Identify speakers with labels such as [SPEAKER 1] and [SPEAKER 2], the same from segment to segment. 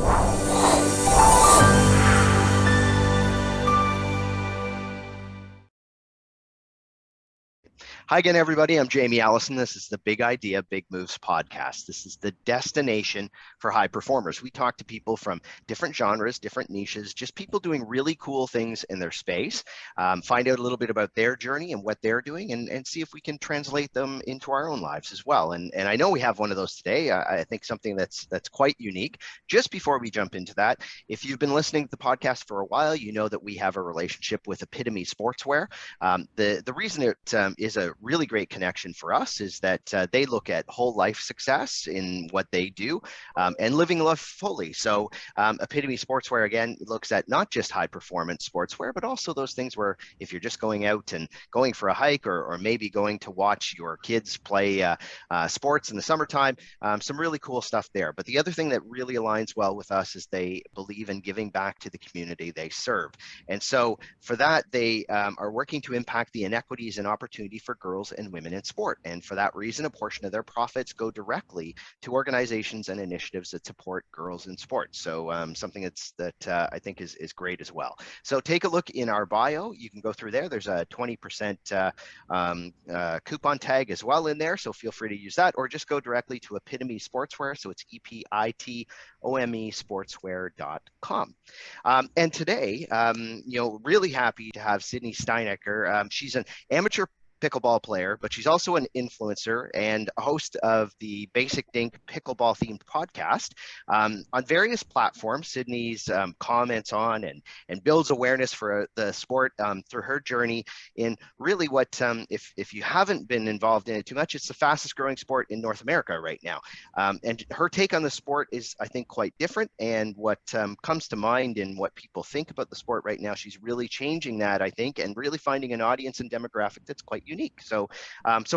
[SPEAKER 1] Hi again, everybody. I'm Jamie Allison. This is the Big Idea, Big Moves podcast. This is the destination for high performers. We talk to people from different genres, different niches, just people doing really cool things in their space, find out a little bit about their journey and what they're doing, and see if we can translate them into our own lives as well. And I know we have one of those today. I think something that's quite unique. Just before we jump into that, if you've been listening to the podcast for a while, you know that we have a relationship with Epitome Sportswear. The reason it is a really great connection for us is that they look at whole life success in what they do and living life fully. So Epitome Sportswear, again, looks at not just high performance sportswear, but also those things where if you're just going out and going for a hike or maybe going to watch your kids play sports in the summertime, some really cool stuff there. But the other thing that really aligns well with us is they believe in giving back to the community they serve. And so for that, they are working to impact the inequities and opportunity for girls and women in sport. And for that reason, a portion of their profits go directly to organizations and initiatives that support girls in sports. So something that I think is great as well. So take a look in our bio. You can go through there. There's a 20% coupon tag as well in there. So feel free to use that, or just go directly to Epitome Sportswear. So it's EPITOME sportswear.com. And today, really happy to have Sydney Steinaker. She's an amateur pickleball player, but she's also an influencer and a host of the Basic Dink pickleball themed podcast on various platforms. Sydney's comments on and builds awareness for the sport through her journey in really what, if you haven't been involved in it too much, it's the fastest growing sport in North America right now. And her take on the sport is, I think, quite different. And what comes to mind in what people think about the sport right now, she's really changing that, I think, and really finding an audience and demographic that's quite unique. So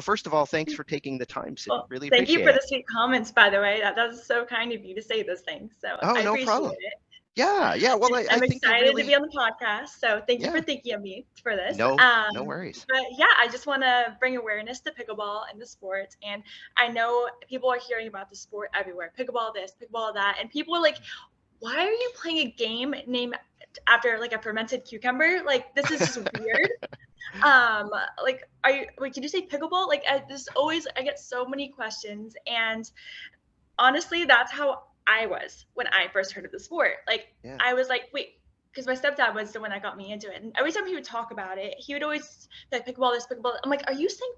[SPEAKER 1] first of all, thanks for taking the time, Sydney.
[SPEAKER 2] Well,
[SPEAKER 1] really
[SPEAKER 2] thank
[SPEAKER 1] appreciate
[SPEAKER 2] you for
[SPEAKER 1] it.
[SPEAKER 2] the sweet comments, by the way. That was so kind of you to say those things. So I
[SPEAKER 1] No
[SPEAKER 2] appreciate
[SPEAKER 1] problem.
[SPEAKER 2] it.
[SPEAKER 1] Yeah. Well, I
[SPEAKER 2] I'm
[SPEAKER 1] think you
[SPEAKER 2] excited
[SPEAKER 1] really,
[SPEAKER 2] to be on the podcast. So thank you
[SPEAKER 1] yeah,
[SPEAKER 2] for thinking of me for this.
[SPEAKER 1] no worries.
[SPEAKER 2] But yeah, I just want to bring awareness to pickleball and the sport. And I know people are hearing about the sport everywhere. Pickleball this, pickleball that. And people are like, why are you playing a game named after like a fermented cucumber? Like, this is just weird. Like, can you say pickleball? Like, I get so many questions, and honestly, that's how I was when I first heard of the sport. Like,
[SPEAKER 1] Yeah.
[SPEAKER 2] I was like, wait, because my stepdad was the one that got me into it. And every time he would talk about it, he would always be like, pickleball, this, pickleball. I'm like, are you saying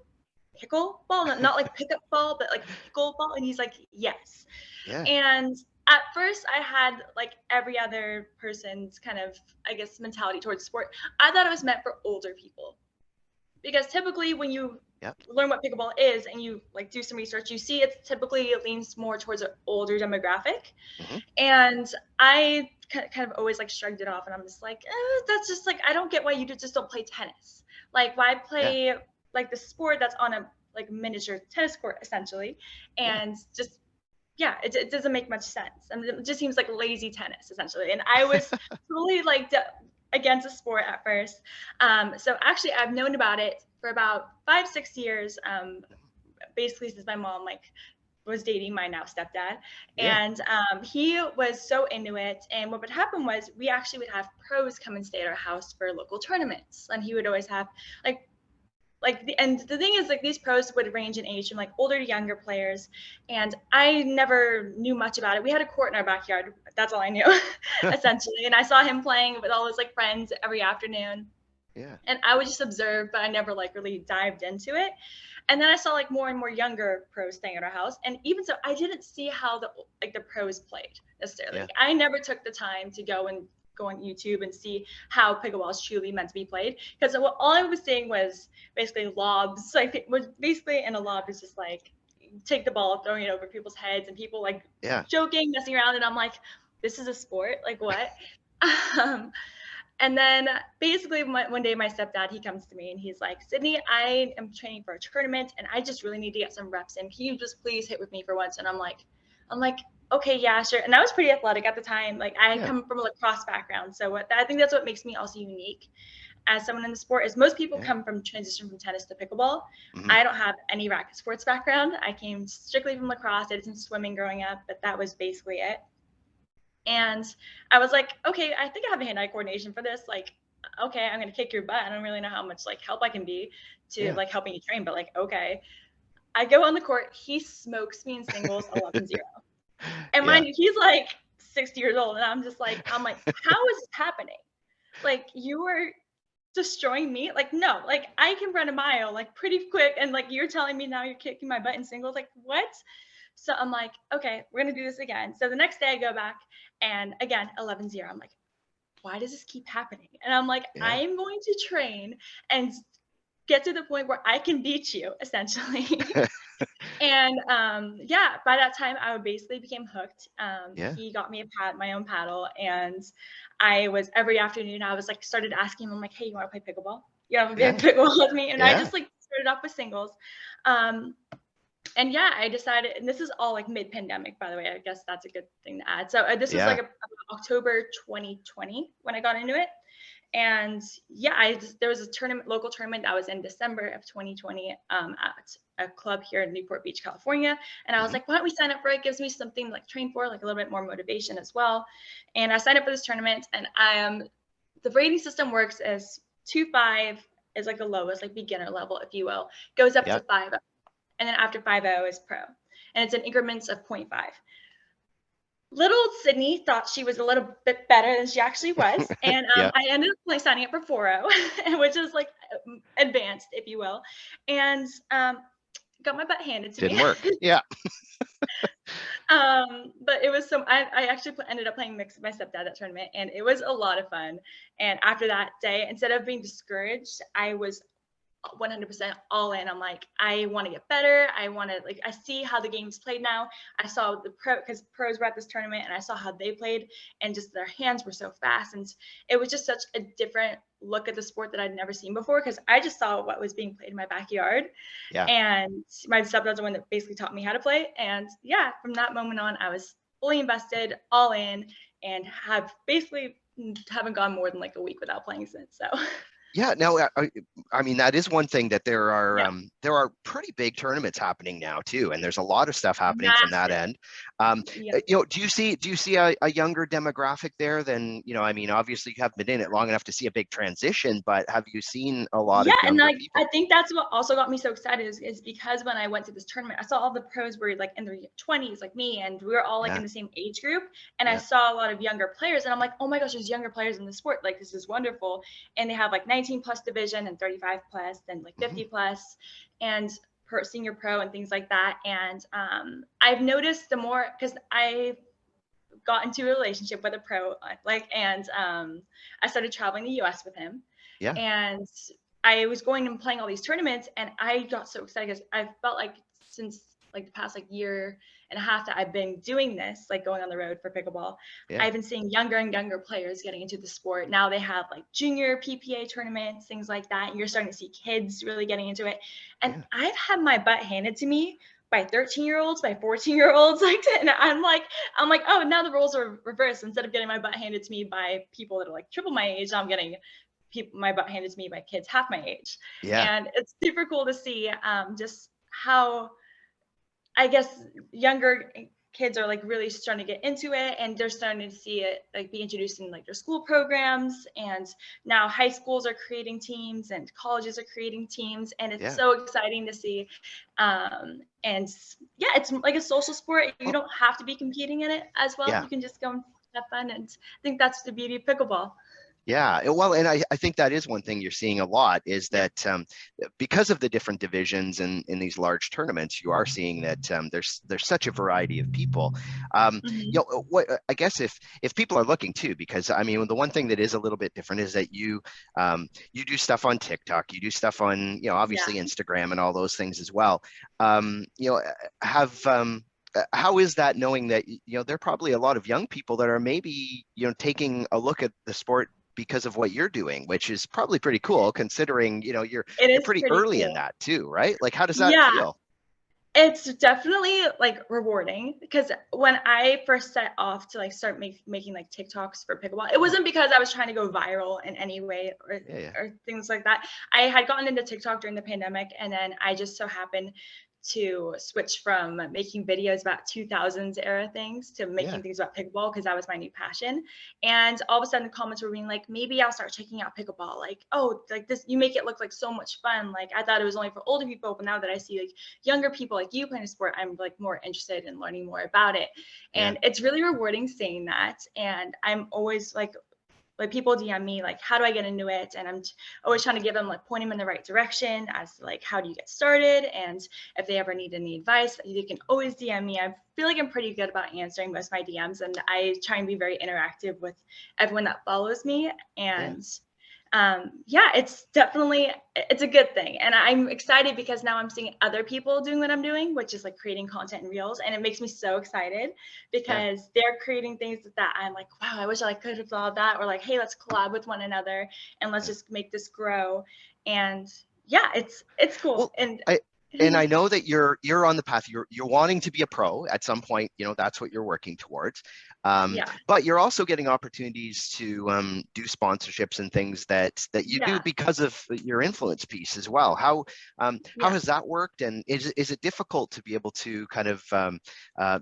[SPEAKER 2] pickleball? Not like pickup ball, but like pickleball? And he's like, yes.
[SPEAKER 1] Yeah.
[SPEAKER 2] And at first, I had like every other person's kind of, I guess, mentality towards sport. I thought it was meant for older people. Because typically when you learn what pickleball is and you like do some research, you see it typically leans more towards an older demographic.
[SPEAKER 1] Mm-hmm.
[SPEAKER 2] And I kind of always like shrugged it off, and I'm just like, that's just like, I don't get why you just don't play tennis. Like, why play like the sport that's on a like miniature tennis court essentially, and just it doesn't make much sense. I mean, it just seems like lazy tennis essentially. And I was totally like against the sport at first. So actually, I've known about it for about 5-6 years. Basically, since my mom like was dating my now stepdad, and he was so into it. And what would happen was we actually would have pros come and stay at our house for local tournaments, and he would always have and the thing is, like, these pros would range in age from like older to younger players, and I never knew much about it. We had a court in our backyard. That's all I knew, essentially. And I saw him playing with all his like friends every afternoon.
[SPEAKER 1] Yeah.
[SPEAKER 2] And I would just observe, but I never like really dived into it. And then I saw like more and more younger pros staying at our house. And even so, I didn't see how the pros played necessarily. Like, I never took the time to go on YouTube and see how pickleball is truly meant to be played. Because all I was seeing was basically lobs. Like, it was basically, and a lob is just like, take the ball, throwing it over people's heads, and people like joking, messing around. And I'm like, this is a sport? Like, what? And then basically one day my stepdad, he comes to me and he's like, Sydney, I am training for a tournament and I just really need to get some reps in. Can you just please hit with me for once? And I'm like, okay, yeah, sure. And I was pretty athletic at the time. Like, I come from a lacrosse background. So I think that's what makes me also unique as someone in the sport is most people come from transition from tennis to pickleball. Mm-hmm. I don't have any racket sports background. I came strictly from lacrosse. I did some swimming growing up, but that was basically it. And I was like, okay, I think I have hand-eye coordination for this. Like, okay, I'm gonna kick your butt. I don't really know how much like help I can be to
[SPEAKER 1] Yeah.
[SPEAKER 2] like helping you train, but like, okay. I go on the court, he smokes me in singles 11-0. And
[SPEAKER 1] Yeah.
[SPEAKER 2] mind you, he's like 60 years old. And I'm like, how is this happening? Like, you are destroying me? Like, no, like I can run a mile like pretty quick. And like, you're telling me now you're kicking my butt in singles? Like, what? So I'm like, okay, we're going to do this again. So the next day I go back and again, 11-0. I'm like, why does this keep happening? And I'm like, I
[SPEAKER 1] Yeah.
[SPEAKER 2] am going to train and get to the point where I can beat you, essentially. And yeah, by that time, I basically became hooked.
[SPEAKER 1] Yeah.
[SPEAKER 2] He got me my own paddle, and I was every afternoon. I was like, started asking him, I'm like, hey, you want to play pickleball? You want to play
[SPEAKER 1] Yeah.
[SPEAKER 2] pickleball with me? And I
[SPEAKER 1] Yeah.
[SPEAKER 2] just like started off with singles. Um, and yeah, I decided, and this is all like mid-pandemic, by the way. I guess that's a good thing to add. So this was
[SPEAKER 1] Yeah.
[SPEAKER 2] like October 2020 when I got into it. And yeah, there was a tournament, local tournament that was in December of 2020 at a club here in Newport Beach, California. And I was
[SPEAKER 1] Hmm.
[SPEAKER 2] like, why don't we sign up for it? It gives me something to like train for, like a little bit more motivation as well. And I signed up for this tournament, and the rating system works as 2.5 is like the lowest, like beginner level, if you will, goes up
[SPEAKER 1] Yeah.
[SPEAKER 2] to 5.0. And then after 5.0 is pro. And it's in increments of 0.5. Little Sydney thought she was a little bit better than she actually was, and
[SPEAKER 1] Yeah.
[SPEAKER 2] I ended up like signing up for 4.0, which is like advanced, if you will, and got my butt handed to
[SPEAKER 1] Didn't
[SPEAKER 2] me.
[SPEAKER 1] work. Yeah.
[SPEAKER 2] But it was I actually ended up playing mixed with my stepdad that tournament, and it was a lot of fun. And after that day, instead of being discouraged, I was 100% all in. I'm like, I want to get better. I want to like, I see how the game's played now. I saw because pros were at this tournament, and I saw how they played, and just their hands were so fast. And it was just such a different look at the sport that I'd never seen before, because I just saw what was being played in my backyard.
[SPEAKER 1] Yeah.
[SPEAKER 2] And my stepdad's the one that basically taught me how to play. And yeah, from that moment on, I was fully invested, all in, and have basically haven't gone more than like a week without playing since. So
[SPEAKER 1] Yeah, no, I mean that is one thing that
[SPEAKER 2] yeah,
[SPEAKER 1] there are pretty big tournaments happening now too, and there's a lot of stuff happening from that
[SPEAKER 2] massive.
[SPEAKER 1] end.
[SPEAKER 2] Yeah.
[SPEAKER 1] You know, do you see a younger demographic there than, you know, I mean, obviously you haven't been in it long enough to see a big transition, but have you seen a lot of
[SPEAKER 2] Yeah, and
[SPEAKER 1] younger
[SPEAKER 2] like I
[SPEAKER 1] people?
[SPEAKER 2] think that's what also got me so excited is because when I went to this tournament, I saw all the pros were like in their 20s, like me, and we were all like in
[SPEAKER 1] Yeah,
[SPEAKER 2] the same age group. And I
[SPEAKER 1] yeah,
[SPEAKER 2] saa a lot of younger players, and I'm like, oh my gosh, there's younger players in the sport. Like this is wonderful. And they have like 19 plus division and 35 plus and like
[SPEAKER 1] hmm,
[SPEAKER 2] 50 plus and senior pro and things like that. And I've noticed the more, because I got into a relationship with a pro, like, and I started traveling the US with him,
[SPEAKER 1] yeah,
[SPEAKER 2] and I was going and playing all these tournaments, and I got so excited because I felt like since like the past like year and a half that I've been doing this, like going on the road for pickleball,
[SPEAKER 1] yeah,
[SPEAKER 2] I've been seeing younger and younger players getting into the sport. Now they have like junior PPA tournaments, things like that, and you're starting to see kids really getting into it. And
[SPEAKER 1] yeah,
[SPEAKER 2] I've had my butt handed to me by 13-year-olds, by 14-year-olds, like, and I'm like, oh, now the roles are reversed. Instead of getting my butt handed to me by people that are like triple my age, I'm getting my butt handed to me by kids half my age.
[SPEAKER 1] yeah.
[SPEAKER 2] And it's super cool to see just how, I guess, younger kids are like really starting to get into it, and they're starting to see it like be introduced in like their school programs. And now high schools are creating teams and colleges are creating teams, and it's
[SPEAKER 1] Yeah.
[SPEAKER 2] so exciting to see. And yeah, it's like a social sport. You
[SPEAKER 1] Well,
[SPEAKER 2] don't have to be competing in it as well.
[SPEAKER 1] yeah.
[SPEAKER 2] You can just go and have fun, and I think that's the beauty of pickleball.
[SPEAKER 1] Yeah, well, and I think that is one thing you're seeing a lot is
[SPEAKER 2] Yeah.
[SPEAKER 1] that because of the different divisions in these large tournaments, you are seeing that there's such a variety of people.
[SPEAKER 2] Mm-hmm.
[SPEAKER 1] You know, what I guess if people are looking too, because I mean, the one thing that is a little bit different is that you do stuff on TikTok, you do stuff on, you know,
[SPEAKER 2] Yeah.
[SPEAKER 1] obviously Instagram and all those things as well. You know, have how is that knowing that, you know, there are probably a lot of young people that are maybe, you know, taking a look at the sport because of what you're doing, which is probably pretty cool considering, you know,
[SPEAKER 2] It
[SPEAKER 1] you're
[SPEAKER 2] is
[SPEAKER 1] pretty
[SPEAKER 2] pretty
[SPEAKER 1] early in
[SPEAKER 2] cool.
[SPEAKER 1] that too, right? Like how does that
[SPEAKER 2] Yeah,
[SPEAKER 1] feel?
[SPEAKER 2] it's definitely like rewarding, because when I first set off to like start making like TikToks for pickleball, it
[SPEAKER 1] Yeah,
[SPEAKER 2] wasn't because I was trying to go viral in any way
[SPEAKER 1] yeah, yeah,
[SPEAKER 2] or things like that. I had gotten into TikTok during the pandemic, and then I just so happened to switch from making videos about 2000s era things to making things about pickleball, because that was my new passion. And all of a sudden the comments were being like, maybe I'll start checking out pickleball. Like, oh, like this, you make it look like so much fun. Like I thought it was only for older people, but now that I see like younger people like you playing a sport, I'm like more interested in learning more about it. And it's really rewarding saying that. And I'm always like people DM me like, how do I get into it? And I'm always trying to give them like point them in the right direction as to like, how do you get started? And if they ever need any advice, they can always DM me. I feel like I'm pretty good about answering most of my DMs, and I try and be very interactive with everyone that follows me. And it's definitely, it's a good thing. And I'm excited because now I'm seeing other people doing what I'm doing, which is like creating content in reels. And it makes me so excited because they're creating things that I'm like, wow, I wish I could have thought of that. Or like, hey, let's collab with one another and let's just make this grow. And it's cool.
[SPEAKER 1] Well,
[SPEAKER 2] and
[SPEAKER 1] I know that you're on the path. You're wanting to be a pro at some point. That's what you're working towards. But you're also getting opportunities to do sponsorships and things that you do because of your influence piece as well. How has that worked? And is it difficult to be able to kind of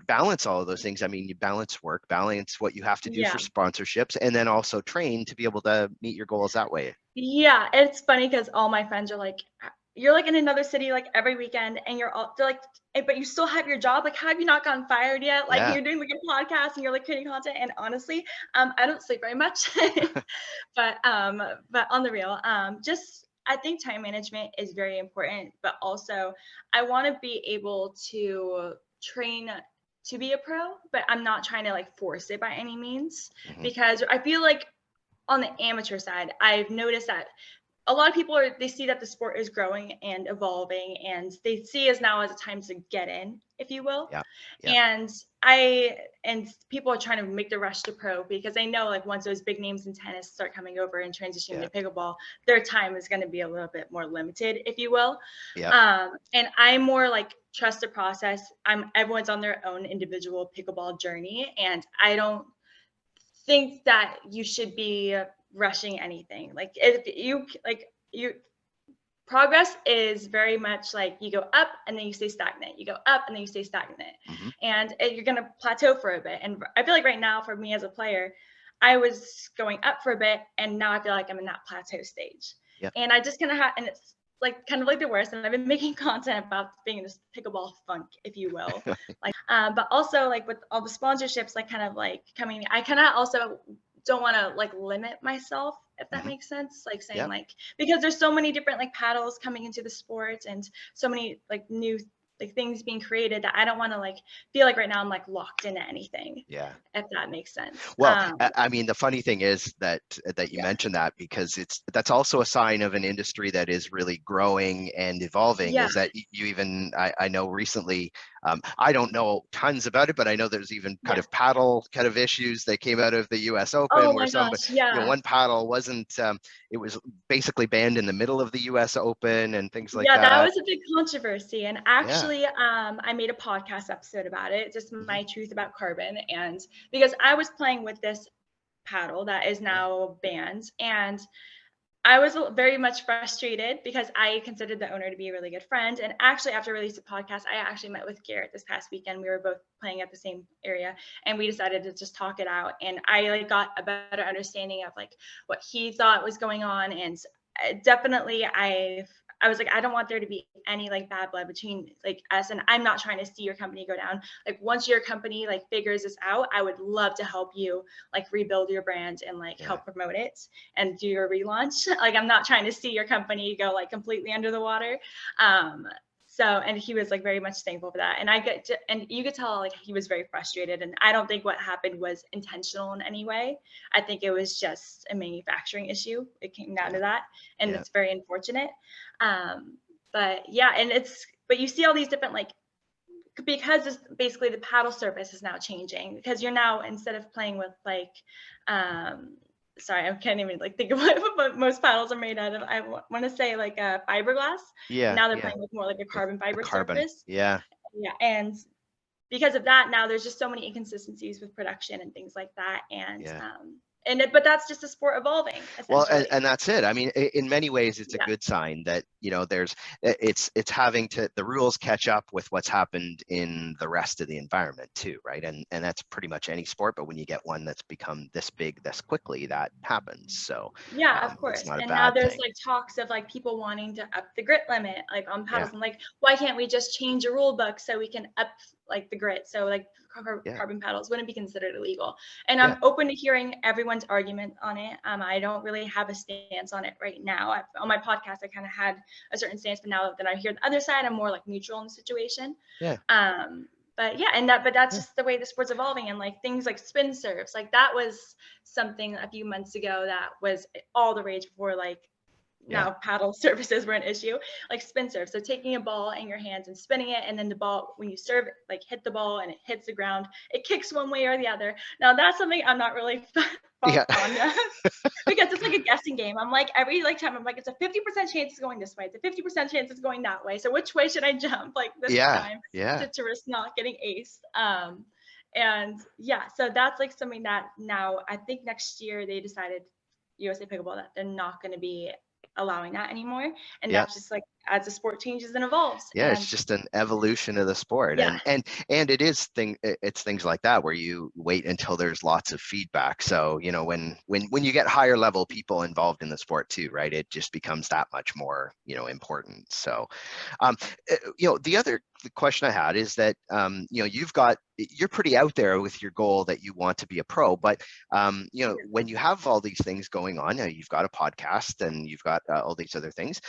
[SPEAKER 1] balance all of those things? I mean, you balance work, balance what you have to do for sponsorships, and then also train to be able to meet your goals that way.
[SPEAKER 2] Yeah, it's funny because all my friends are like, you're like in another city like every weekend, and they're like, but you still have your job. Like, have you not gotten fired yet? Like, you're doing like a podcast and you're like creating content. And honestly, I don't sleep very much, but on the real, just I think time management is very important. But also, I want to be able to train to be a pro, but I'm not trying to like force it by any means, because I feel like on the amateur side, I've noticed that a lot of people they see that the sport is growing and evolving, and they see us now as a time to get in, if you will. And people are trying to make the rush to pro because they know like once those big names in tennis start coming over and transitioning to pickleball, their time is going to be a little bit more limited, if you will. And I'm more like trust the process. Everyone's on their own individual pickleball journey, and I don't think that you should be rushing anything. Like if you progress is very much like you go up and then you stay stagnant. You go up and then you stay stagnant. And you're going to plateau for a bit. And I feel like right now for me as a player, I was going up for a bit, and now I feel like I'm in that plateau stage. And I just kind of and it's like kind of like the worst. And I've been making content about being in this pickleball funk, if you will. But also like with all the sponsorships, like kind of like coming, I kind of also don't want to like limit myself, if that makes sense. Like saying like, because there's so many different like paddles coming into the sport and so many like new like things being created that I don't want to like feel like right now I'm like locked into anything. If that makes sense.
[SPEAKER 1] Well, I mean, the funny thing is that you mentioned that, because that's also a sign of an industry that is really growing and evolving. Is that you even I know recently, I don't know tons about it, but I know there's even kind of paddle kind of issues that came out of the US Open where one paddle wasn't it was basically banned in the middle of the US Open and things like that.
[SPEAKER 2] Yeah, that was a big controversy. And actually, I made a podcast episode about it, just my truth about carbon. And because I was playing with this paddle that is now banned, and I was very much frustrated because I considered the owner to be a really good friend. And actually, after I released the podcast, I actually met with Garrett this past weekend. We were both playing at the same area, and we decided to just talk it out. And I like got a better understanding of like what he thought was going on. And definitely, I was like, I don't want there to be any like bad blood between like us, and I'm not trying to see your company go down. Like once your company like figures this out, I would love to help you like rebuild your brand and like help promote it and do your relaunch. Like I'm not trying to see your company go like completely under the water. And he was like very much thankful for that. And you could tell like he was very frustrated. And I don't think what happened was intentional in any way. I think it was just a manufacturing issue. It came down to that. And it's very unfortunate. But you see all these different like, because it's basically the paddle surface is now changing, because you're now, instead of playing with like, sorry, I can't even like think of what most paddles are made out of. I want to say like a fiberglass. Now they're playing with more like a carbon fiber surface. And because of that, now there's just so many inconsistencies with production and things like that. And but that's just the sport evolving,
[SPEAKER 1] Well,
[SPEAKER 2] essentially.
[SPEAKER 1] and that's it. I mean, in many ways, it's a
[SPEAKER 2] Yeah.
[SPEAKER 1] good sign that, it's having to, the rules catch up with what's happened in the rest of the environment too, right? And that's pretty much any sport, but when you get one that's become this big this quickly, that happens. So
[SPEAKER 2] Yeah, of
[SPEAKER 1] it's
[SPEAKER 2] course.
[SPEAKER 1] not a
[SPEAKER 2] And now
[SPEAKER 1] bad
[SPEAKER 2] there's
[SPEAKER 1] thing.
[SPEAKER 2] like talks of like people wanting to up the grit limit, like on
[SPEAKER 1] Yeah,
[SPEAKER 2] paddles. And like, why can't we just change a rule book so we can up like the grit? So like
[SPEAKER 1] yeah,
[SPEAKER 2] carbon paddles wouldn't be considered illegal. And
[SPEAKER 1] yeah,
[SPEAKER 2] I'm open to hearing everyone's argument on it. I don't really have a stance on it right now. On my podcast, I kind of had a certain stance, but now that I hear the other side, I'm more like neutral in the situation.
[SPEAKER 1] yeah,
[SPEAKER 2] But yeah, but that's
[SPEAKER 1] yeah,
[SPEAKER 2] just the way the sport's evolving. And like things like spin serves, like that was something a few months ago that was all the rage before like
[SPEAKER 1] yeah,
[SPEAKER 2] now paddle services were an issue, like spin serve. So taking a ball in your hands and spinning it, and then the ball, when you serve, like hit the ball and it hits the ground, it kicks one way or the other. Now that's something I'm not really
[SPEAKER 1] yeah,
[SPEAKER 2] fond of because it's like a guessing game. I'm like every like time I'm like it's a 50% chance it's going this way, it's a 50% chance it's going that way. So which way should I jump like this
[SPEAKER 1] yeah,
[SPEAKER 2] time
[SPEAKER 1] yeah.
[SPEAKER 2] to risk not getting aced? And yeah, so that's like something that now I think next year they decided USA Pickleball that they're not going to be allowing that anymore, and
[SPEAKER 1] Yeah.
[SPEAKER 2] that's just like as the sport changes and evolves.
[SPEAKER 1] Yeah, it's
[SPEAKER 2] And
[SPEAKER 1] just an evolution of the sport,
[SPEAKER 2] yeah,
[SPEAKER 1] and it's things like that where you wait until there's lots of feedback. So when you get higher level people involved in the sport too, right, it just becomes that much more important. So um the other question I had is that you're pretty out there with your goal that you want to be a pro, but when you have all these things going on, you've got a podcast and you've got all these other things.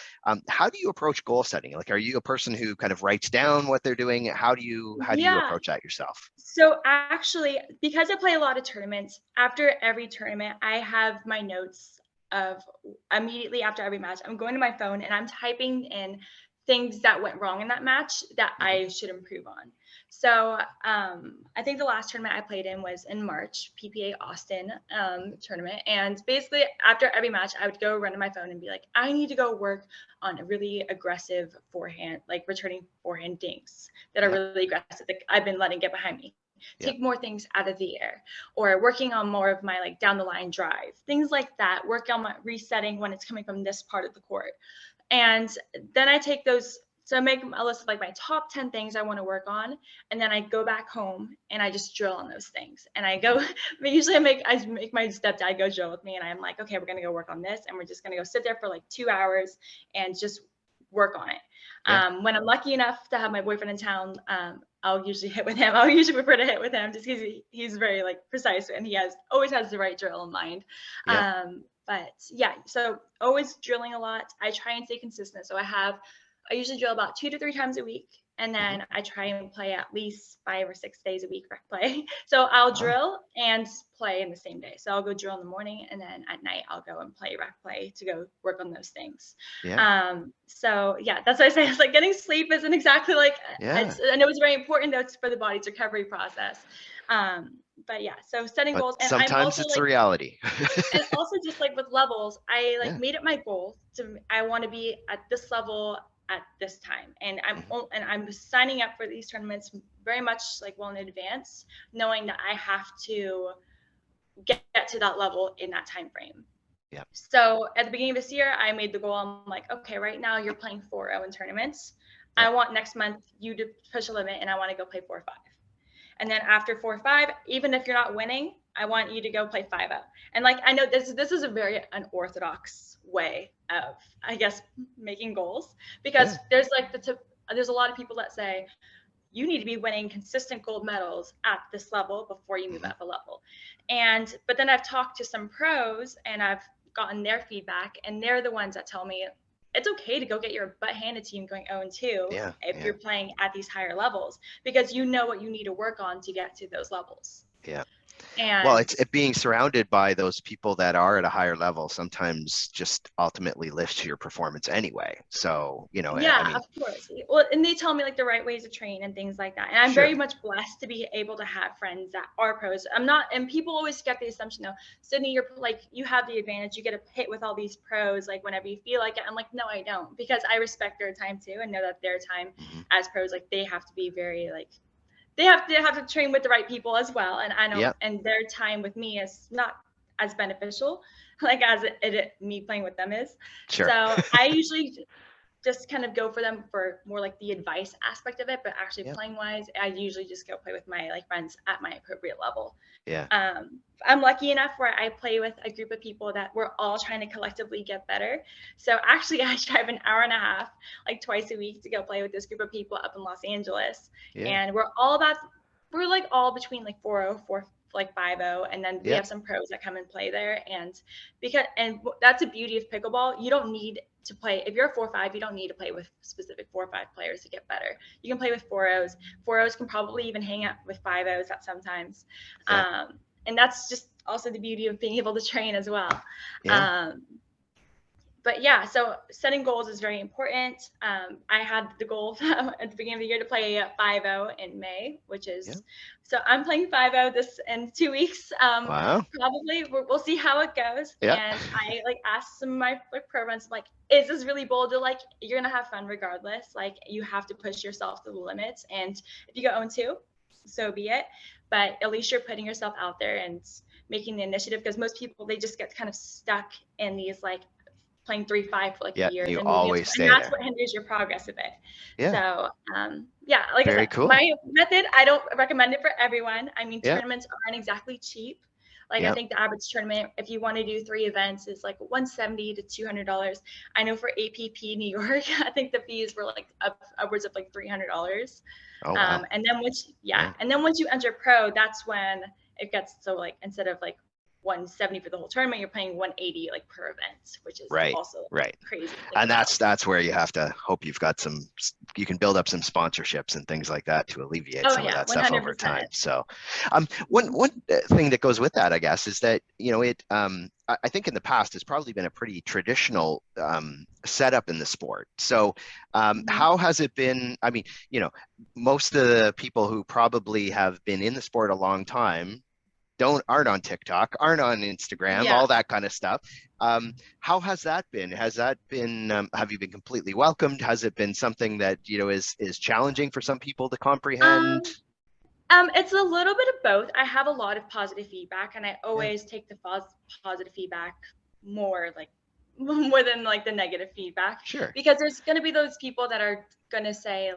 [SPEAKER 1] How do you approach goal setting? Like, are you a person who kind of writes down what they're doing? How do you
[SPEAKER 2] yeah.
[SPEAKER 1] approach that yourself?
[SPEAKER 2] So actually, because I play a lot of tournaments, after every tournament, I have my notes of immediately after every match, I'm going to my phone and I'm typing in things that went wrong in that match that
[SPEAKER 1] Mhm.
[SPEAKER 2] I should improve on. So I think the last tournament I played in was in March, PPA Austin tournament. And basically, after every match, I would go run to my phone and be like, I need to go work on a really aggressive forehand, like returning forehand dinks that are
[SPEAKER 1] Yeah,
[SPEAKER 2] really aggressive that I've been letting get behind me.
[SPEAKER 1] yeah,
[SPEAKER 2] Take more things out of the air, or working on more of my like down the line drive, things like that. Work on my resetting when it's coming from this part of the court. And then I take those, so I make a list of like my top 10 things I want to work on. And then I go back home and I just drill on those things. And I
[SPEAKER 1] mhm,
[SPEAKER 2] go, usually I make my stepdad go drill with me. And I'm like, okay, we're going to go work on this. And we're just going to go sit there for like 2 hours and just work on it.
[SPEAKER 1] yeah,
[SPEAKER 2] When I'm lucky enough to have my boyfriend in town, I'll usually hit with him. I'll usually prefer to hit with him just because he's very like precise and he always has the right drill in mind.
[SPEAKER 1] yeah,
[SPEAKER 2] But yeah, so always drilling a lot. I try and stay consistent. So I usually drill about 2 to 3 times a week. And
[SPEAKER 1] mhm.
[SPEAKER 2] then I try and play at least 5 or 6 days a week rec play. So I'll
[SPEAKER 1] Wow.
[SPEAKER 2] drill and play in the same day. So I'll go drill in the morning and then at night I'll go and play rec play to go work on those things.
[SPEAKER 1] Yeah,
[SPEAKER 2] So yeah, that's why I say it's like getting sleep isn't exactly like
[SPEAKER 1] yeah.
[SPEAKER 2] I know it's very important though it's for the body's recovery process. But yeah, so setting
[SPEAKER 1] But
[SPEAKER 2] goals, and I'm
[SPEAKER 1] sometimes
[SPEAKER 2] also
[SPEAKER 1] it's the
[SPEAKER 2] like,
[SPEAKER 1] reality.
[SPEAKER 2] and also just like with levels, I like
[SPEAKER 1] Yeah.
[SPEAKER 2] made it my goal to I want to be at this level at this time, and
[SPEAKER 1] Mhm.
[SPEAKER 2] I'm signing up for these tournaments very much like well in advance, knowing that I have to get to that level in that time frame.
[SPEAKER 1] Yeah.
[SPEAKER 2] So at the beginning of this year, I made the goal. I'm like, okay, right now you're playing 4-0 in tournaments.
[SPEAKER 1] Yeah.
[SPEAKER 2] I want next month you to push a limit, and I want to go play 4-5. And then after 4-5, even if you're not winning, I want you to go play 5-0. And like I know this is a very unorthodox way of I guess making goals
[SPEAKER 1] Yeah.
[SPEAKER 2] because there's a lot of people that say you need to be winning consistent gold medals at this level before you move
[SPEAKER 1] Mhm.
[SPEAKER 2] up a level. And but then I've talked to some pros and I've gotten their feedback, and they're the ones that tell me it's okay to go get your butt handed to you going 0-2
[SPEAKER 1] Yeah.
[SPEAKER 2] if
[SPEAKER 1] Yeah.
[SPEAKER 2] you're playing at these higher levels because you know what you need to work on to get to those levels.
[SPEAKER 1] Yeah. Well,
[SPEAKER 2] And
[SPEAKER 1] it being surrounded by those people that are at a higher level sometimes just ultimately lifts your performance anyway. So, I
[SPEAKER 2] yeah,
[SPEAKER 1] mean,
[SPEAKER 2] of course. Well, and they tell me like the right ways to train and things like that. And I'm
[SPEAKER 1] sure.
[SPEAKER 2] very much blessed to be able to have friends that are pros. I'm not, and people always get the assumption though, Sydney, you're like, you have the advantage. You get a hit with all these pros, like whenever you feel like it. I'm like, no, I don't, because I respect their time too and know that their time
[SPEAKER 1] Mhm.
[SPEAKER 2] as pros, like they have to be very like, they have to train with the right people as well. And I know,
[SPEAKER 1] Yeah.
[SPEAKER 2] and their time with me is not as beneficial, as me playing with them is.
[SPEAKER 1] Sure.
[SPEAKER 2] So I usually just kind of go for them for more like the advice aspect of it, but actually
[SPEAKER 1] Yeah.
[SPEAKER 2] playing wise, I usually just go play with my friends at my appropriate level.
[SPEAKER 1] Yeah.
[SPEAKER 2] I'm lucky enough where I play with a group of people that we're all trying to collectively get better. So actually, I drive an hour and a half, twice a week, to go play with this group of people up in Los Angeles,
[SPEAKER 1] Yeah.
[SPEAKER 2] and we're all between 4.0, 5.0, and then we
[SPEAKER 1] Yeah.
[SPEAKER 2] have some pros that come and play there. And that's the beauty of pickleball. You don't need to play if you're a 4.5. You don't need to play with specific 4.5 players to get better. You can play with 4.0s. 4.0s can probably even hang out with 5.0s at sometimes.
[SPEAKER 1] Yeah.
[SPEAKER 2] And that's just also the beauty of being able to train as well.
[SPEAKER 1] Yeah.
[SPEAKER 2] But yeah, so setting goals is very important. I had the goal at the beginning of the year to play 5.0 in May,
[SPEAKER 1] Yeah.
[SPEAKER 2] so I'm playing 5.0 this in 2 weeks.
[SPEAKER 1] Wow.
[SPEAKER 2] Probably we'll see how it goes.
[SPEAKER 1] Yeah.
[SPEAKER 2] And I asked some of my pro friends, is this really bold? They're you're gonna have fun regardless. You have to push yourself to the limits. And if you go 0-2, so be it. But at least you're putting yourself out there and making the initiative, because most people, they just get kind of stuck in these playing 3.5 for a
[SPEAKER 1] Yeah.
[SPEAKER 2] year,
[SPEAKER 1] You
[SPEAKER 2] then moving up
[SPEAKER 1] always
[SPEAKER 2] to, and
[SPEAKER 1] stay
[SPEAKER 2] that's
[SPEAKER 1] there.
[SPEAKER 2] what hinders your progress a bit.
[SPEAKER 1] Yeah.
[SPEAKER 2] So yeah, like I
[SPEAKER 1] Very
[SPEAKER 2] said,
[SPEAKER 1] cool.
[SPEAKER 2] my method, I don't recommend it for everyone. I mean,
[SPEAKER 1] Yeah.
[SPEAKER 2] tournaments aren't exactly cheap. I
[SPEAKER 1] Yeah.
[SPEAKER 2] think the average tournament, if you want to do 3 events, is $170 to $200. I know for APP New York, I think the fees were upwards of $300.
[SPEAKER 1] Oh, wow.
[SPEAKER 2] And then
[SPEAKER 1] Yeah.
[SPEAKER 2] and then once you enter pro, that's when it gets so instead of 170 for the whole tournament, you're paying 180 per event, which is
[SPEAKER 1] Right.
[SPEAKER 2] also
[SPEAKER 1] Right.
[SPEAKER 2] crazy to think
[SPEAKER 1] And
[SPEAKER 2] about.
[SPEAKER 1] that's where you have to hope you've got you can build up some sponsorships and things like that to alleviate some of
[SPEAKER 2] Yeah,
[SPEAKER 1] that stuff over
[SPEAKER 2] 100%.
[SPEAKER 1] time. So one thing that goes with that, I guess, is that I think in the past it's probably been a pretty traditional setup in the sport. So how has it been? I mean, most of the people who probably have been in the sport a long time aren't on TikTok, aren't on Instagram, all that kind of stuff. How has that been? Has that been, have you been completely welcomed? Has it been something that, is challenging for some people to comprehend?
[SPEAKER 2] It's a little bit of both. I have a lot of positive feedback, and I
[SPEAKER 1] Yeah.
[SPEAKER 2] always take the positive feedback more more than the negative feedback.
[SPEAKER 1] Sure.
[SPEAKER 2] Because there's going to be those people that are going to say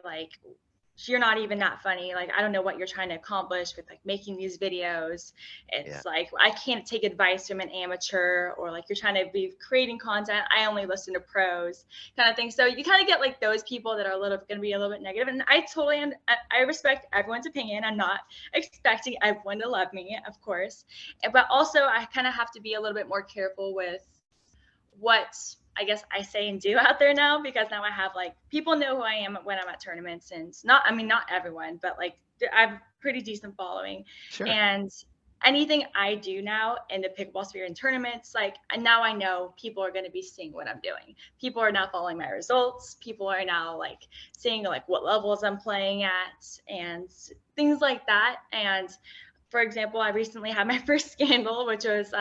[SPEAKER 2] you're not even that funny. I don't know what you're trying to accomplish with making these videos. It's I can't take advice from an amateur, or you're trying to be creating content. I only listen to pros, kind of thing. So you kind of get those people that are going to be a little bit negative. And I respect everyone's opinion. I'm not expecting everyone to love me, of course. But also I kind of have to be a little bit more careful with what I guess I say and do out there now, because now I have people know who I am when I'm at tournaments, and not everyone, but I have a pretty decent following.
[SPEAKER 1] Sure.
[SPEAKER 2] And anything I do now in the pickleball sphere in tournaments, now I know people are going to be seeing what I'm doing. People are now following my results. People are now seeing what levels I'm playing at and things like that. And for example, I recently had my first scandal, which was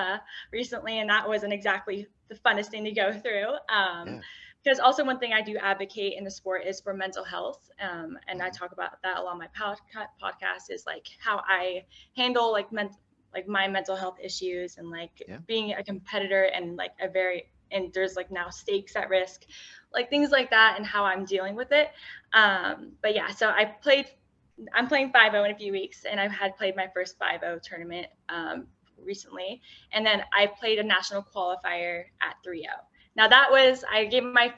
[SPEAKER 2] recently, and that wasn't exactly the funnest thing to go through. Because also one thing I do advocate in the sport is for mental health, and I talk about that a lot on my podcast, is how I handle my mental health issues, and being a competitor, and and there's now stakes at risk, things like that, and how I'm dealing with it. But yeah, so I'm playing 5.0 in a few weeks, and I've had played my first 5.0 tournament recently. And then I played a national qualifier at 3.0. Now I gave my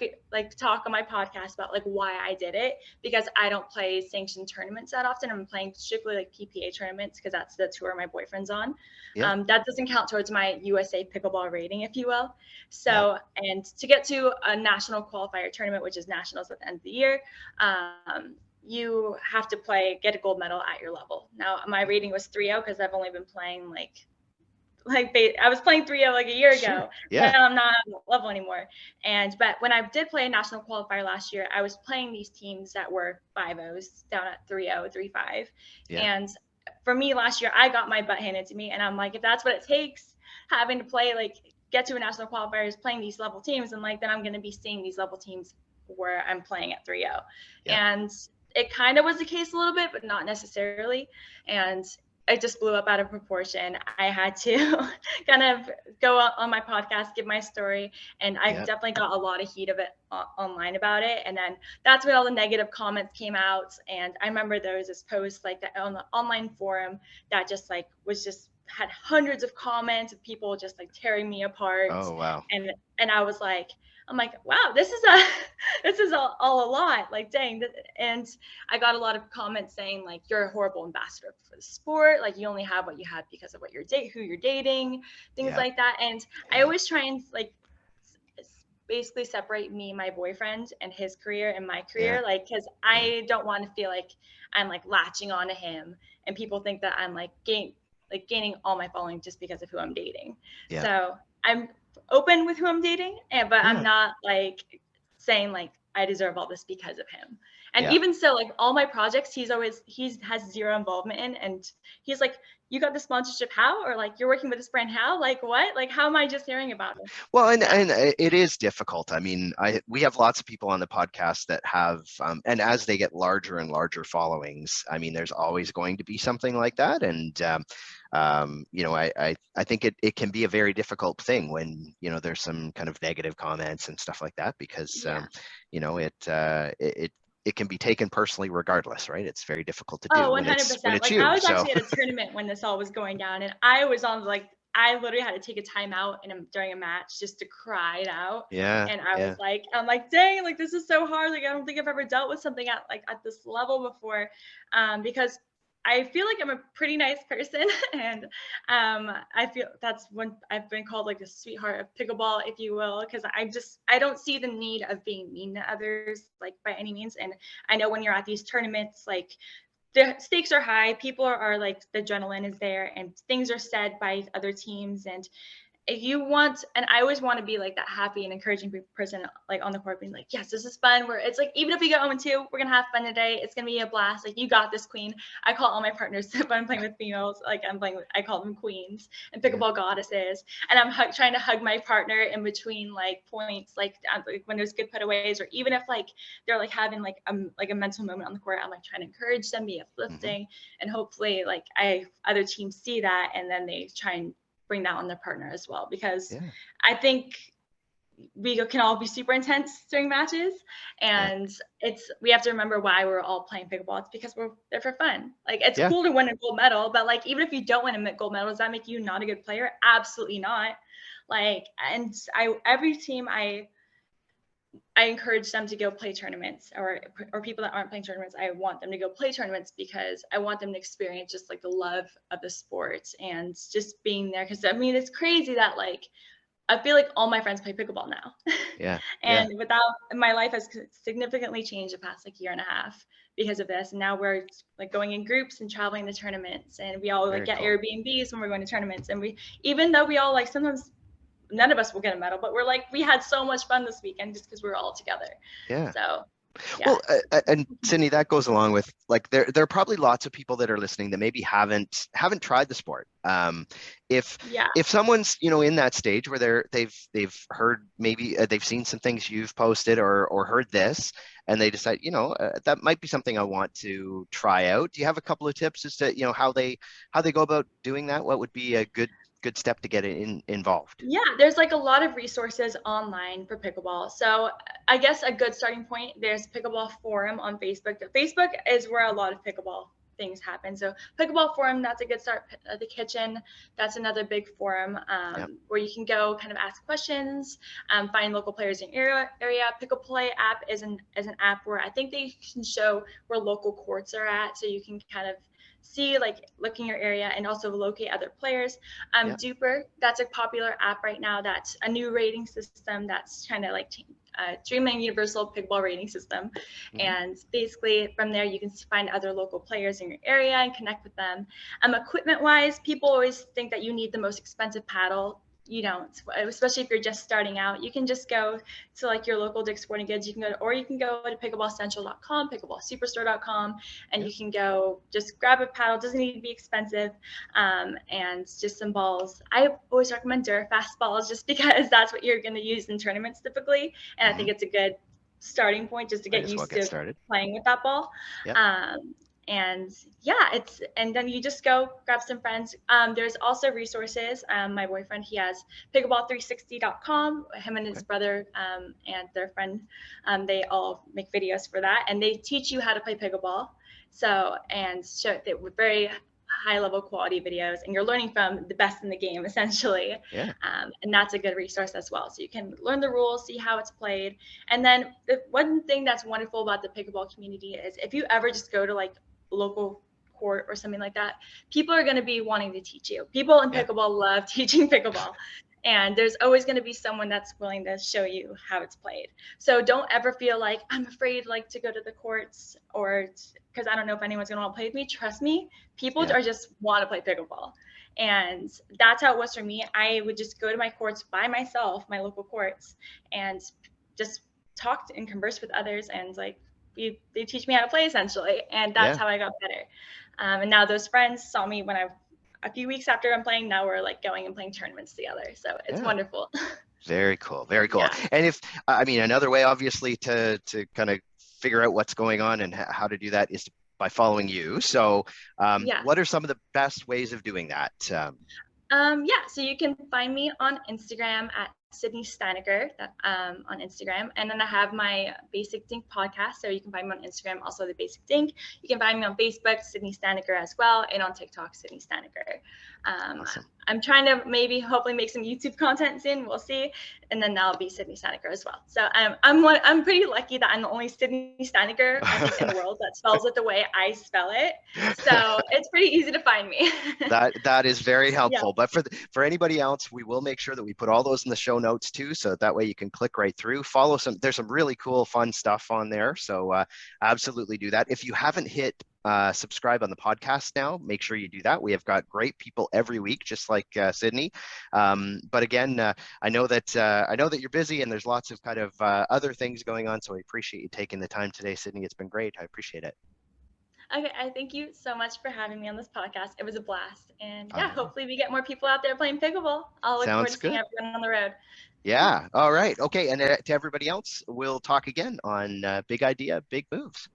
[SPEAKER 2] talk on my podcast about why I did it, because I don't play sanctioned tournaments that often. I'm playing strictly PPA tournaments, because that's the tour my boyfriend's on. That doesn't count towards my USA pickleball rating, if you will. So, and to get to a national qualifier tournament, which is nationals at the end of the year, you have to get a gold medal at your level. Now my rating was 3.0, because I've only been playing I was playing 3.0 a year ago.
[SPEAKER 1] Yeah.
[SPEAKER 2] But I'm not on that level anymore. But when I did play a national qualifier last year, I was playing these teams that were 5.0s down at 3.0, 3.5. And for me last year, I got my butt handed to me, and I'm if that's what it takes, having to play get to a national qualifier is playing these level teams, and then I'm going to be seeing these level teams where I'm playing at 3.0. And it kind of was the case a little bit, but not necessarily. And it just blew up out of proportion. I had to kind of go on my podcast, give my story, and I
[SPEAKER 1] Yeah.
[SPEAKER 2] definitely got a lot of heat of it online about it. And then that's when all the negative comments came out. And I remember there was this post like that on the online forum that just like was just had hundreds of comments of people just like tearing me apart.
[SPEAKER 1] Oh, wow.
[SPEAKER 2] And I was like, I'm like, wow, this is a this is all a lot. Like, dang. And I got a lot of comments saying like, you're a horrible ambassador for the sport. Like, you only have what you have because of what who you're dating, things
[SPEAKER 1] Yeah.
[SPEAKER 2] like that. And I
[SPEAKER 1] Yeah.
[SPEAKER 2] always try and like basically separate me, my boyfriend, and his career and my
[SPEAKER 1] Yeah.
[SPEAKER 2] career. Like, because
[SPEAKER 1] Yeah.
[SPEAKER 2] I don't want to feel like I'm like latching onto him, and people think that I'm like gaining all my following just because of who I'm dating.
[SPEAKER 1] Yeah.
[SPEAKER 2] So I'm open with who I'm dating, but I'm
[SPEAKER 1] Yeah.
[SPEAKER 2] not like saying like I deserve all this because of him. And
[SPEAKER 1] Yeah.
[SPEAKER 2] even so, like all my projects, he has zero involvement in, and he's like, "You got the sponsorship how?" Or like, "You're working with this brand how?" Like what? Like how am I just hearing about it?
[SPEAKER 1] Well, and
[SPEAKER 2] Yeah.
[SPEAKER 1] and it is difficult. I mean, we have lots of people on the podcast that have, and as they get larger and larger followings, I mean, there's always going to be something like that. And you know, I think it can be a very difficult thing when, you know, there's some kind of negative comments and stuff like that, because
[SPEAKER 2] Yeah.
[SPEAKER 1] you know, it can be taken personally regardless, right? It's very difficult to do
[SPEAKER 2] Oh,
[SPEAKER 1] when it's
[SPEAKER 2] 100%. Like
[SPEAKER 1] you.
[SPEAKER 2] I was
[SPEAKER 1] So
[SPEAKER 2] actually at a tournament when this all was going down, and I was on like I literally had to take a timeout during a match just to cry it out.
[SPEAKER 1] yeah,
[SPEAKER 2] And I was
[SPEAKER 1] yeah,
[SPEAKER 2] like, I'm like, dang, like this is so hard. Like I don't think I've ever dealt with something at this level before, because I feel like I'm a pretty nice person, and I feel that's when I've been called like the sweetheart of pickleball, if you will, because I don't see the need of being mean to others like by any means. And I know when you're at these tournaments, like the stakes are high, people are like the adrenaline is there, and things are said by other teams, and you want, and I always want to be like that happy and encouraging person like on the court, being like, yes, this is fun, where it's like even if we go 0-2, we're gonna have fun today, it's gonna be a blast, like you got this, queen. I call all my partners when I'm playing with females, like I call them queens and
[SPEAKER 1] yeah,
[SPEAKER 2] pickleball goddesses. And I'm trying to hug my partner in between like points, like when there's good putaways, or even if like they're like having like a mental moment on the court, I'm like trying to encourage them, be
[SPEAKER 1] hmm,
[SPEAKER 2] uplifting. And hopefully like other teams see that, and then they try and bring that on their partner as well, because
[SPEAKER 1] yeah,
[SPEAKER 2] I think we can all be super intense during matches,
[SPEAKER 1] yeah,
[SPEAKER 2] and we have to remember why we're all playing pickleball. It's because we're there for fun. Like it's
[SPEAKER 1] yeah.
[SPEAKER 2] cool to win a gold medal, but like even if you don't win a gold medal, does that make you not a good player? Absolutely not. Like, and every team I encourage them to go play tournaments, or people that aren't playing tournaments, I want them to go play tournaments, because I want them to experience just like the love of the sport and just being there. Because I mean, it's crazy that like I feel like all my friends play pickleball now.
[SPEAKER 1] Yeah, yeah,
[SPEAKER 2] And my life has significantly changed the past like year and a half because of this. And now we're like going in groups and traveling to tournaments, and we all like
[SPEAKER 1] very
[SPEAKER 2] get
[SPEAKER 1] cool.
[SPEAKER 2] Airbnbs when we're going to tournaments. And even though we all like sometimes none of us will get a medal, but we're like, we had so much fun this weekend just because we were all together.
[SPEAKER 1] Yeah.
[SPEAKER 2] So yeah.
[SPEAKER 1] Well, and Sydney, that goes along with, like, there are probably lots of people that are listening that maybe haven't tried the sport. If
[SPEAKER 2] Yeah.
[SPEAKER 1] if someone's, you know, in that stage where they've heard, maybe they've seen some things you've posted, or heard this, and they decide, you know, that might be something I want to try out. Do you have a couple of tips as to, you know, how they go about doing that? What would be a good step to get involved?
[SPEAKER 2] Yeah, there's like a lot of resources online for pickleball. So I guess a good starting point, there's pickleball forum on Facebook. Facebook is where a lot of pickleball things happen. So pickleball forum, that's a good start. The kitchen, that's another big forum,
[SPEAKER 1] Yeah,
[SPEAKER 2] where you can go kind of ask questions, find local players in your area. Pickle Play app is an app where I think they can show where local courts are at, so you can kind of see, like, look in your area and also locate other players.
[SPEAKER 1] yeah,
[SPEAKER 2] Duper, that's a popular app right now. That's a new rating system that's trying to like Dreamland Universal Pickleball rating system.
[SPEAKER 1] hmm,
[SPEAKER 2] And basically from there, you can find other local players in your area and connect with them. Equipment wise, people always think that you need the most expensive paddle. You don't, especially if you're just starting out. You can just go to like your local Dick's Sporting Goods. You can go to pickleballcentral.com, pickleballsuperstore.com, and
[SPEAKER 1] yeah,
[SPEAKER 2] you can go just grab a paddle. It doesn't need to be expensive, and just some balls. I always recommend Durafast balls just because that's what you're going to use in tournaments typically, and I
[SPEAKER 1] hmm.
[SPEAKER 2] think it's a good starting point just to
[SPEAKER 1] Might
[SPEAKER 2] get
[SPEAKER 1] as well
[SPEAKER 2] used
[SPEAKER 1] get
[SPEAKER 2] to
[SPEAKER 1] started.
[SPEAKER 2] playing with that ball.
[SPEAKER 1] Yep.
[SPEAKER 2] Um, And yeah, and then you just go grab some friends. There's also resources. My boyfriend, he has pickleball360.com. Him and his
[SPEAKER 1] Okay.
[SPEAKER 2] brother and their friend, they all make videos for that, and they teach you how to play pickleball. So, and show they were very high level quality videos, and you're learning from the best in the game essentially.
[SPEAKER 1] Yeah.
[SPEAKER 2] And that's a good resource as well. So you can learn the rules, see how it's played. And then the one thing that's wonderful about the pickleball community is if you ever just go to like local court or something like that, people are going to be wanting to teach you. People in
[SPEAKER 1] Yeah.
[SPEAKER 2] pickleball love teaching pickleball. And there's always going to be someone that's willing to show you how it's played. So don't ever feel like I'm afraid like to go to the courts, or because I don't know if anyone's going to want to play with me. Trust me, people
[SPEAKER 1] Yeah.
[SPEAKER 2] are just want to play pickleball. And that's how it was for me. I would just go to my courts by myself, my local courts, and just talk and converse with others, and like they teach me how to play essentially, and that's
[SPEAKER 1] Yeah.
[SPEAKER 2] how I got better. And now those friends saw me when a few weeks after I'm playing. Now we're like going and playing tournaments together, so it's
[SPEAKER 1] Yeah.
[SPEAKER 2] wonderful.
[SPEAKER 1] Very cool. Very cool.
[SPEAKER 2] Yeah.
[SPEAKER 1] And if, I mean, another way, obviously, to kind of figure out what's going on and how to do that is by following you. So,
[SPEAKER 2] Yeah.
[SPEAKER 1] what are some of the best ways of doing that?
[SPEAKER 2] Yeah, so you can find me on Instagram at Sydney Steinaker, on Instagram. And then I have my Basic Dink podcast. So you can find me on Instagram, also the Basic Dink. You can find me on Facebook, Sydney Steinaker as well, and on TikTok, Sydney Steinaker.
[SPEAKER 1] Awesome.
[SPEAKER 2] I'm trying to hopefully make some YouTube content soon. We'll see. And then that'll be Sydney Steinaker as well. So I'm pretty lucky that I'm the only Sydney Steinaker, I think, in the world that spells it the way I spell it. So it's pretty easy to find me.
[SPEAKER 1] That is very
[SPEAKER 2] Yeah.
[SPEAKER 1] helpful. But for anybody else, we will make sure that we put all those in the show notes too, so that way you can click right through. There's some really cool, fun stuff on there. So absolutely do that. If you haven't hit subscribe on the podcast now, make sure you do that. We have got great people every week, just like Sydney. But again, I know that you're busy and there's lots of kind of other things going on. So I appreciate you taking the time today, Sydney. It's been great. I appreciate it.
[SPEAKER 2] Okay, I thank you so much for having me on this podcast. It was a blast. And yeah,
[SPEAKER 1] Uh,
[SPEAKER 2] hopefully we get more people out there playing pickleball. I'll look forward
[SPEAKER 1] Sounds
[SPEAKER 2] to seeing
[SPEAKER 1] good.
[SPEAKER 2] everyone on the road.
[SPEAKER 1] Yeah. All right. Okay. And to everybody else, we'll talk again on Big Idea, Big Moves.